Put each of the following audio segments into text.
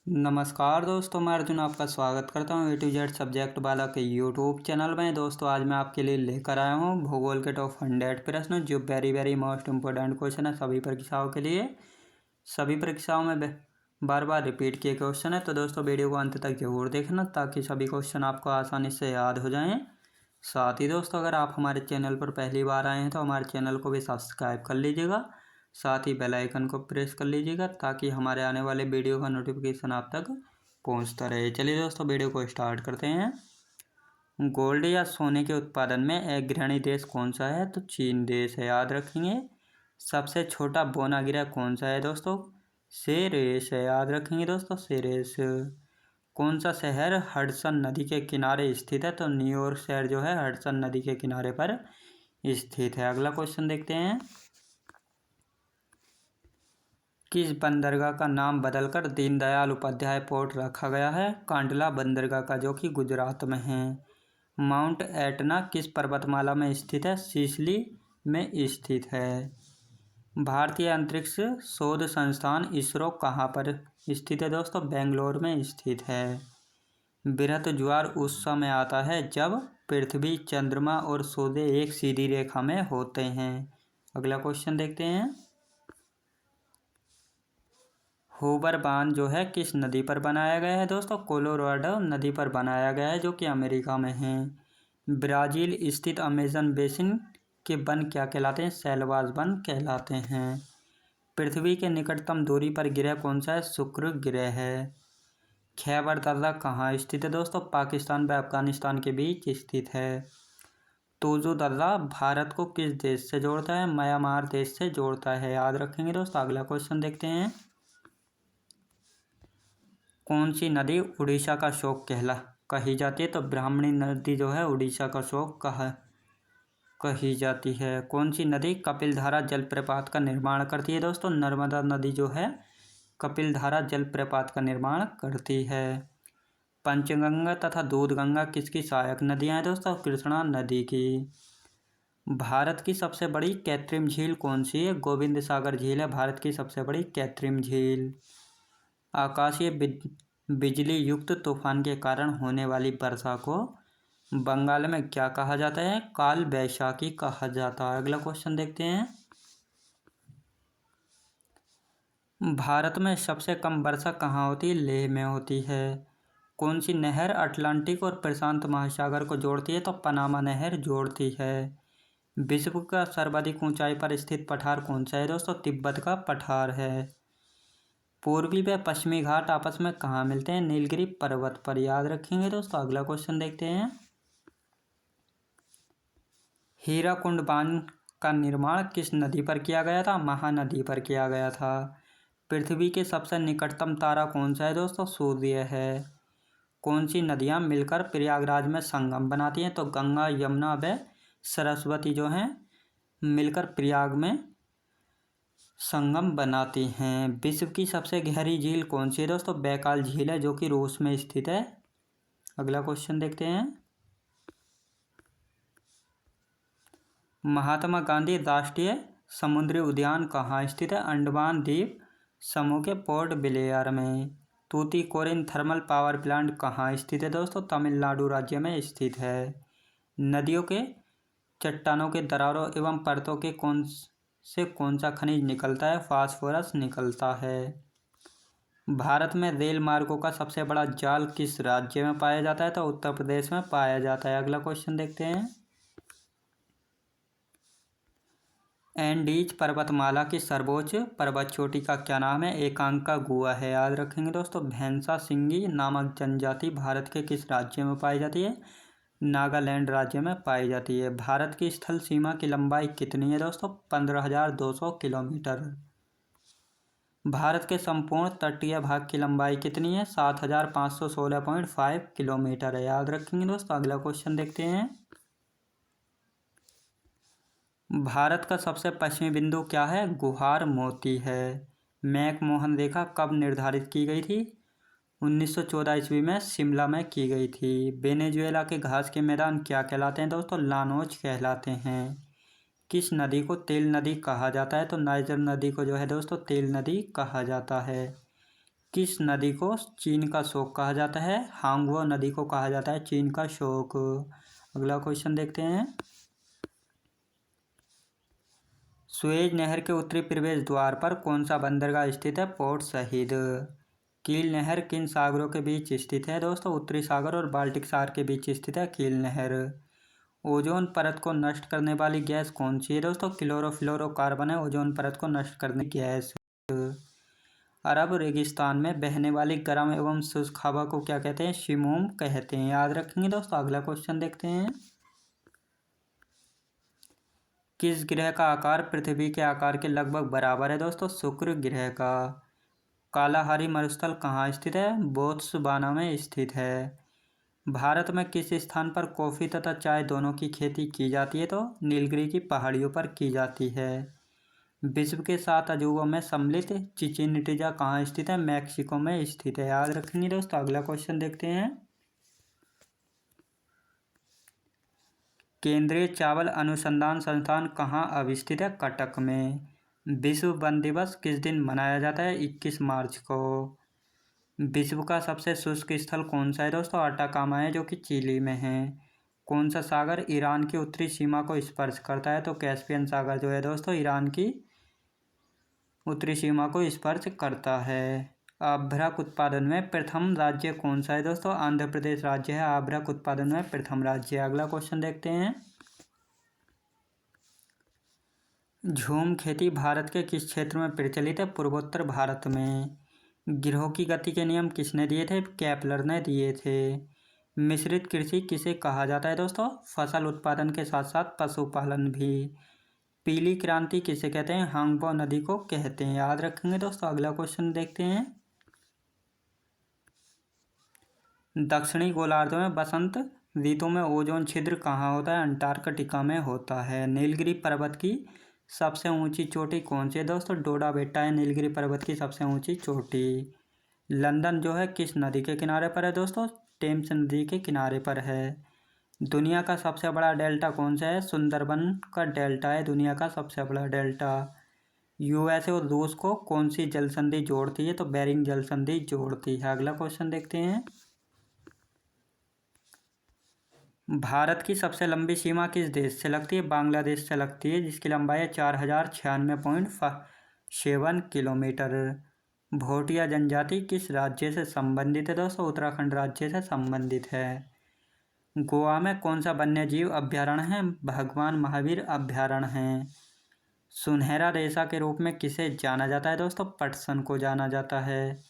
नमस्कार दोस्तों, मैं अर्जुन आपका स्वागत करता हूँ A to Z सब्जेक्ट वाला के यूट्यूब चैनल में। दोस्तों आज मैं आपके लिए लेकर आया हूँ भूगोल के टॉप 100 प्रश्न जो वेरी मोस्ट इम्पोर्टेंट क्वेश्चन है सभी परीक्षाओं के लिए। सभी परीक्षाओं में बार बार रिपीट किए क्वेश्चन है, तो दोस्तों वीडियो को अंत तक जरूर देखना ताकि सभी क्वेश्चन आपको आसानी से याद हो जाएँ। साथ ही दोस्तों अगर आप हमारे चैनल पर पहली बार आए हैं तो हमारे चैनल को भी सब्सक्राइब कर लीजिएगा, साथ ही बेल आइकन को प्रेस कर लीजिएगा ताकि हमारे आने वाले वीडियो का नोटिफिकेशन आप तक पहुंचता रहे। चलिए दोस्तों वीडियो को स्टार्ट करते हैं। गोल्ड या सोने के उत्पादन में अग्रणी देश कौन सा है? तो चीन देश है, याद रखेंगे। सबसे छोटा बौनागिरा कौन सा है दोस्तों? सेरेस है, याद रखेंगे दोस्तों, सेरेस। कौन सा शहर हडसन नदी के किनारे स्थित है? तो न्यूयॉर्क शहर जो है हडसन नदी के किनारे पर स्थित है। अगला क्वेश्चन देखते हैं। किस बंदरगाह का नाम बदलकर दीनदयाल उपाध्याय पोर्ट रखा गया है? कांडला बंदरगाह का, जो कि गुजरात में है। माउंट एटना किस पर्वतमाला में स्थित है? सिसिली में स्थित है। भारतीय अंतरिक्ष शोध संस्थान इसरो कहाँ पर स्थित है दोस्तों? बेंगलोर में स्थित है। बृहत ज्वार उस समय आता है जब पृथ्वी, चंद्रमा और सूर्य एक सीधी रेखा में होते हैं। अगला क्वेश्चन देखते हैं। हूबर बांध जो है किस नदी पर बनाया गया है दोस्तों? कोलोराडो नदी पर बनाया गया है, जो कि अमेरिका में है। ब्राज़ील स्थित अमेज़न बेसिन के वन क्या कहलाते हैं? सैलवाज वन कहलाते हैं। पृथ्वी के निकटतम दूरी पर ग्रह कौन सा है? शुक्र ग्रह है। खैबर दर्रा कहाँ स्थित है दोस्तों? पाकिस्तान व अफगानिस्तान के बीच स्थित है। तोजो दर्रा भारत को किस देश से जोड़ता है? म्यांमार देश से जोड़ता है, याद रखेंगे दोस्तों। अगला क्वेश्चन देखते हैं। कौन सी नदी उड़ीसा का शोक कही जाती है? तो ब्राह्मणी नदी जो है उड़ीसा का शोक कही जाती है। कौन सी नदी कपिलधारा जलप्रपात का निर्माण करती है दोस्तों? नर्मदा नदी जो है कपिलधारा जलप्रपात का निर्माण करती है। पंचगंगा तथा दूधगंगा किसकी सहायक नदियां हैं दोस्तों? कृष्णा नदी की। भारत की सबसे बड़ी कृत्रिम झील कौन सी है? गोविंद सागर झील है भारत की सबसे बड़ी कृत्रिम झील। आकाशीय बिजली युक्त तूफान के कारण होने वाली वर्षा को बंगाल में क्या कहा जाता है? काल वैशाखी कहा जाता है। अगला क्वेश्चन देखते हैं। भारत में सबसे कम वर्षा कहाँ होती है? लेह में होती है। कौन सी नहर अटलांटिक और प्रशांत महासागर को जोड़ती है? तो पनामा नहर जोड़ती है। विश्व का सर्वाधिक ऊंचाई पर स्थित पठार कौन सा है दोस्तों? तिब्बत का पठार है। पूर्वी व पश्चिमी घाट आपस में कहाँ मिलते हैं? नीलगिरी पर्वत पर, याद रखेंगे दोस्तों। अगला क्वेश्चन देखते हैं। हीराकुंड बांध का निर्माण किस नदी पर किया गया था? महानदी पर किया गया था। पृथ्वी के सबसे निकटतम तारा कौन सा है दोस्तों? सूर्य है। कौन सी नदियाँ मिलकर प्रयागराज में संगम बनाती हैं? तो गंगा, यमुना व सरस्वती जो हैं मिलकर प्रयाग में संगम बनाती हैं। विश्व की सबसे गहरी झील कौन सी है दोस्तों? बैकाल झील है, जो कि रूस में स्थित है। अगला क्वेश्चन देखते हैं। महात्मा गांधी राष्ट्रीय समुद्री उद्यान कहाँ स्थित है? अंडमान द्वीप समूह के पोर्ट ब्लेयर में। तूतीकोरिन थर्मल पावर प्लांट कहाँ स्थित है दोस्तों? तमिलनाडु राज्य में स्थित है। नदियों के चट्टानों के दरारों एवं परतों के कौन सा खनिज निकलता है? फास्फोरस निकलता है। भारत में रेल मार्गों का सबसे बड़ा जाल किस राज्य में पाया जाता है? तो उत्तर प्रदेश में पाया जाता है। अगला क्वेश्चन देखते हैं। एंडीज पर्वतमाला की सर्वोच्च पर्वत चोटी का क्या नाम है? एकांका गुहा है, याद रखेंगे दोस्तों। भैंसा सिंगी नामक जनजाति भारत के किस राज्य में पाई जाती है? नागालैंड राज्य में पाई जाती है। भारत की स्थल सीमा की लंबाई कितनी है दोस्तों? 15,200 किलोमीटर। भारत के संपूर्ण तटीय भाग की लंबाई कितनी है? 7,516.5 किलोमीटर है, याद रखेंगे दोस्तों। अगला क्वेश्चन देखते हैं। भारत का सबसे पश्चिमी बिंदु क्या है? गुहार मोती है। मैकमोहन रेखा कब निर्धारित की गई थी? 1914 ईस्वी में शिमला में की गई थी। वेनेजुएला के घास के मैदान क्या कहलाते हैं दोस्तों? लानोज कहलाते हैं। किस नदी को तेल नदी कहा जाता है? तो नाइजर नदी को जो है दोस्तों तेल नदी कहा जाता है। किस नदी को चीन का शोक कहा जाता है? हांगवो नदी को कहा जाता है चीन का शोक। अगला क्वेश्चन देखते हैं। सुएज नहर के उत्तरी प्रवेश द्वार पर कौन सा बंदरगाह स्थित है? पोर्ट शहीद। कील नहर किन सागरों के बीच स्थित है दोस्तों? उत्तरी सागर और बाल्टिक सागर के बीच स्थित है कील नहर। ओजोन परत को नष्ट करने वाली गैस कौन सी है दोस्तों? क्लोरोफ्लोरोकार्बन है ओजोन परत को नष्ट करने की गैस। अरब रेगिस्तान में बहने वाली गर्म एवं शुष्क हवा को क्या कहते हैं? शिमूम कहते हैं। याद रखेंगे दोस्तों। अगला क्वेश्चन देखते हैं। किस ग्रह का आकार पृथ्वी के आकार के लगभग बराबर है दोस्तों? शुक्र ग्रह का। कालाहारी मरुस्थल कहाँ स्थित है? बोत्सवाना में स्थित है। भारत में किस स्थान पर कॉफ़ी तथा चाय दोनों की खेती की जाती है? तो नीलगिरी की पहाड़ियों पर की जाती है। विश्व के 7 अजूबों में सम्मिलित चिचिन इट्जा कहाँ स्थित है? मैक्सिको में स्थित है। याद रखेंगे दोस्तों। अगला क्वेश्चन देखते हैं। केंद्रीय चावल अनुसंधान संस्थान कहाँ अवस्थित है? कटक में। विश्व वन दिवस किस दिन मनाया जाता है? 21 मार्च को। विश्व का सबसे शुष्क स्थल कौन सा है दोस्तों? अटाकामा है जो कि चिली में है। कौन सा सागर ईरान की उत्तरी सीमा को स्पर्श करता है? तो कैस्पियन सागर जो है दोस्तों ईरान की उत्तरी सीमा को स्पर्श करता है। आभ्रक उत्पादन में प्रथम राज्य कौन सा है दोस्तों? आंध्र प्रदेश राज्य है आभ्रक उत्पादन में प्रथम राज्य। अगला क्वेश्चन देखते हैं। झूम खेती भारत के किस क्षेत्र में प्रचलित है? पूर्वोत्तर भारत में। गिरोह की गति के नियम किसने दिए थे? केपलर ने दिए थे। मिश्रित कृषि किसे कहा जाता है दोस्तों? फसल उत्पादन के साथ साथ पशुपालन भी। पीली क्रांति किसे कहते हैं? हांगबो नदी को कहते हैं। याद रखेंगे दोस्तों। अगला क्वेश्चन देखते हैं। दक्षिणी गोलार्ध में वसंत ऋतु में ओजोन छिद्र कहाँ होता है? अंटार्कटिका में होता है। नीलगिरी पर्वत की सबसे ऊंची चोटी कौन सी है दोस्तों? डोडा बेट्टा है नीलगिरी पर्वत की सबसे ऊंची चोटी। लंदन जो है किस नदी के किनारे पर है दोस्तों? टेम्स नदी के किनारे पर है। दुनिया का सबसे बड़ा डेल्टा कौन सा है? सुंदरबन का डेल्टा है दुनिया का सबसे बड़ा डेल्टा। यूएसए और रूस को कौन सी जल संधि जोड़ती है? तो बेरिंग जल संधि जोड़ती है। अगला क्वेश्चन देखते हैं। भारत की सबसे लंबी सीमा किस देश से लगती है? बांग्लादेश से लगती है जिसकी लंबाई है 4096.7 किलोमीटर। भोटिया जनजाति किस राज्य से संबंधित है दोस्तों? उत्तराखंड राज्य से संबंधित है। गोवा में कौन सा वन्यजीव अभ्यारण्य है? भगवान महावीर अभ्यारण्य है। सुनहरा रेशा के रूप में किसे जाना जाता है दोस्तों? पटसन को जाना जाता है।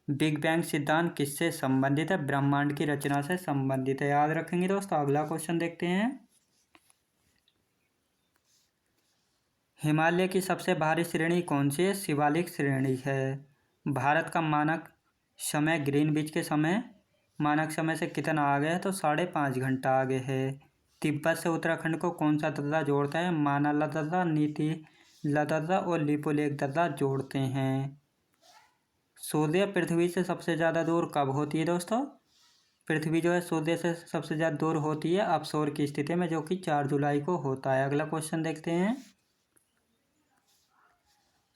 बिग बैंग सिद्धांत किससे संबंधित है? ब्रह्मांड की रचना से संबंधित है। याद रखेंगे दोस्तों। अगला क्वेश्चन देखते हैं। हिमालय की सबसे भारी श्रेणी कौन सी है? शिवालिक श्रेणी है। भारत का मानक समय ग्रीनविच के समय मानक समय से कितना आगे है? तो 5.5 घंटा आगे है। तिब्बत से उत्तराखंड को कौन सा दर्रा जोड़ता है? मानाला दर्रा, नीति दर्रा और लिपुलेख दर्रा जोड़ते हैं। सूर्य पृथ्वी से सबसे ज़्यादा दूर कब होती है दोस्तों? पृथ्वी जो है सूर्य से सबसे ज़्यादा दूर होती है अपसौर की स्थिति में जो कि 4 जुलाई को होता है। अगला क्वेश्चन देखते हैं।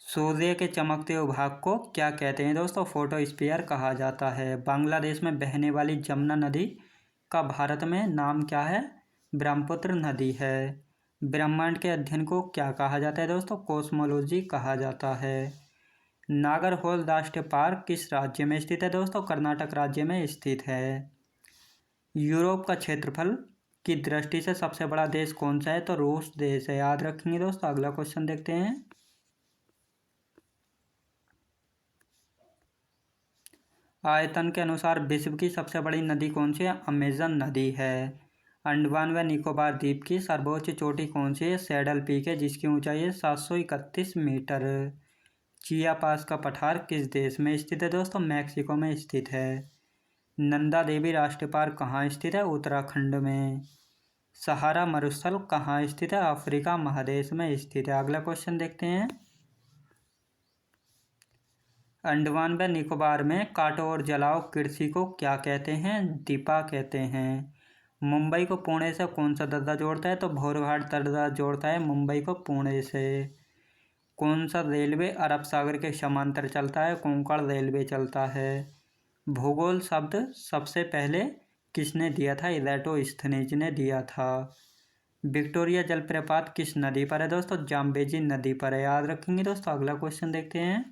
सूर्य के चमकते हुए भाग को क्या कहते हैं दोस्तों? फोटोस्फीयर कहा जाता है। बांग्लादेश में बहने वाली जमुना नदी का भारत में नाम क्या है? ब्रह्मपुत्र नदी है। ब्रह्मांड के अध्ययन को क्या कहा जाता है दोस्तों? कॉस्मोलॉजी कहा जाता है। नागरहोल राष्ट्रीय पार्क किस राज्य में स्थित है दोस्तों? कर्नाटक राज्य में स्थित है। यूरोप का क्षेत्रफल की दृष्टि से सबसे बड़ा देश कौन सा है? तो रूस देश है। याद रखेंगे दोस्तों। अगला क्वेश्चन देखते हैं। आयतन के अनुसार विश्व की सबसे बड़ी नदी कौन सी है? अमेजन नदी है। अंडमान व निकोबार द्वीप की सर्वोच्च चोटी कौन सी है? सैडल पीक है जिसकी ऊंचाई है 731 मीटर। चिया पास का पठार किस देश में स्थित है दोस्तों? मैक्सिको में स्थित है। नंदा देवी राष्ट्रीय पार्क कहाँ स्थित है? उत्तराखंड में। सहारा मरुस्थल कहाँ स्थित है? अफ्रीका महादेश में स्थित है। अगला क्वेश्चन देखते हैं। अंडमान व निकोबार में काटो और जलाओ कृषि को क्या कहते हैं? दीपा कहते हैं। मुंबई को पुणे से कौन सा दर्रा जोड़ता है? तो भोरघाट दर्रा जोड़ता है मुंबई को पुणे से। कौन सा रेलवे अरब सागर के समांतर चलता है? कोंकण रेलवे चलता है। भूगोल शब्द सबसे पहले किसने दिया था? इराटोस्थनीज ने दिया था। विक्टोरिया जलप्रपात किस नदी पर है दोस्तों? जाम्बेजी नदी पर है, याद रखेंगे दोस्तों। अगला क्वेश्चन देखते हैं।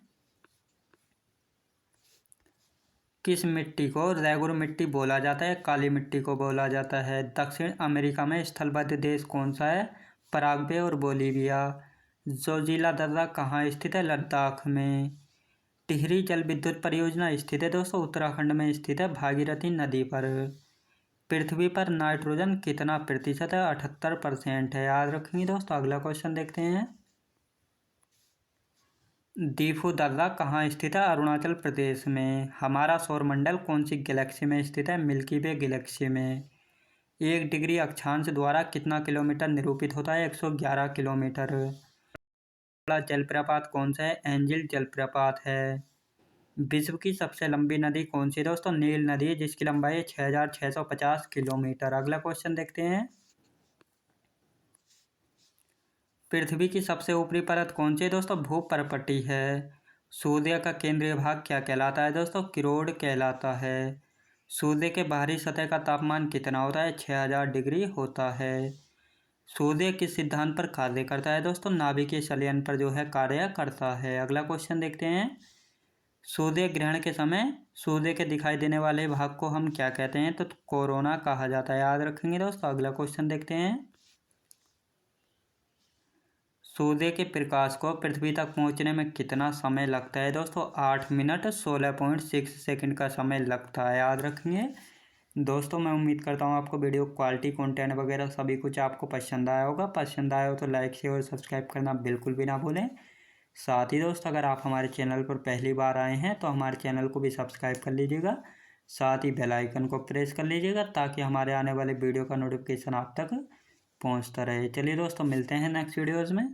किस मिट्टी को रेगुर मिट्टी बोला जाता है? काली मिट्टी को बोला जाता है। दक्षिण अमेरिका में स्थलबद्ध देश कौन सा है? पराग्वे और बोलीविया। जोजिला दर्रा कहाँ स्थित है? लद्दाख में। टिहरी जल विद्युत परियोजना स्थित है दोस्तों उत्तराखंड में स्थित है, भागीरथी नदी पर। पृथ्वी पर नाइट्रोजन कितना प्रतिशत है? 78% है, याद रखेंगे दोस्तों। अगला क्वेश्चन देखते हैं। दीफू दर्रा कहाँ स्थित है? अरुणाचल प्रदेश में। हमारा सौरमंडल कौन सी गैलेक्सी में स्थित है? मिल्की वे गैलेक्सी में। 1 डिग्री अक्षांश द्वारा कितना किलोमीटर निरूपित होता है? 111 किलोमीटर। बड़ा जलप्रपात कौन सा है? एंजिल जलप्रपात है। विश्व की सबसे लंबी नदी कौन सी है दोस्तों? नील नदी है, जिसकी लंबाई है 6650 किलोमीटर। अगला क्वेश्चन देखते हैं। पृथ्वी की सबसे ऊपरी परत कौन सी है दोस्तों? भूपर्पटी है। सूर्य का केंद्रीय भाग क्या कहलाता है दोस्तों? किरोड़ कहलाता है। सूर्य के बाहरी सतह का तापमान कितना होता है? 6000 डिग्री होता है। सूर्य किस सिद्धांत पर कार्य करता है दोस्तों? नाभिकीय संलयन पर जो है कार्य करता है। अगला क्वेश्चन देखते हैं। सूर्य ग्रहण के समय सूर्य के दिखाई देने वाले भाग को हम क्या कहते हैं? तो कोरोना कहा जाता है, याद रखेंगे दोस्तों। अगला क्वेश्चन देखते हैं। सूर्य के प्रकाश को पृथ्वी तक पहुंचने में कितना समय लगता है दोस्तों? 8 मिनट 16.6 सेकंड का समय लगता है, याद रखेंगे दोस्तों। मैं उम्मीद करता हूँ आपको वीडियो क्वालिटी कंटेंट वगैरह सभी कुछ आपको पसंद आया होगा। पसंद आया हो तो लाइक शेयर और सब्सक्राइब करना बिल्कुल भी ना भूलें। साथ ही दोस्त अगर आप हमारे चैनल पर पहली बार आए हैं तो हमारे चैनल को भी सब्सक्राइब कर लीजिएगा। साथ ही बेल आइकन को प्रेस कर लीजिएगा ताकि हमारे आने वाले वीडियो का नोटिफिकेशन आप तक पहुंचता रहे। चलिए दोस्तों, मिलते हैं नेक्स्ट वीडियोज़ में।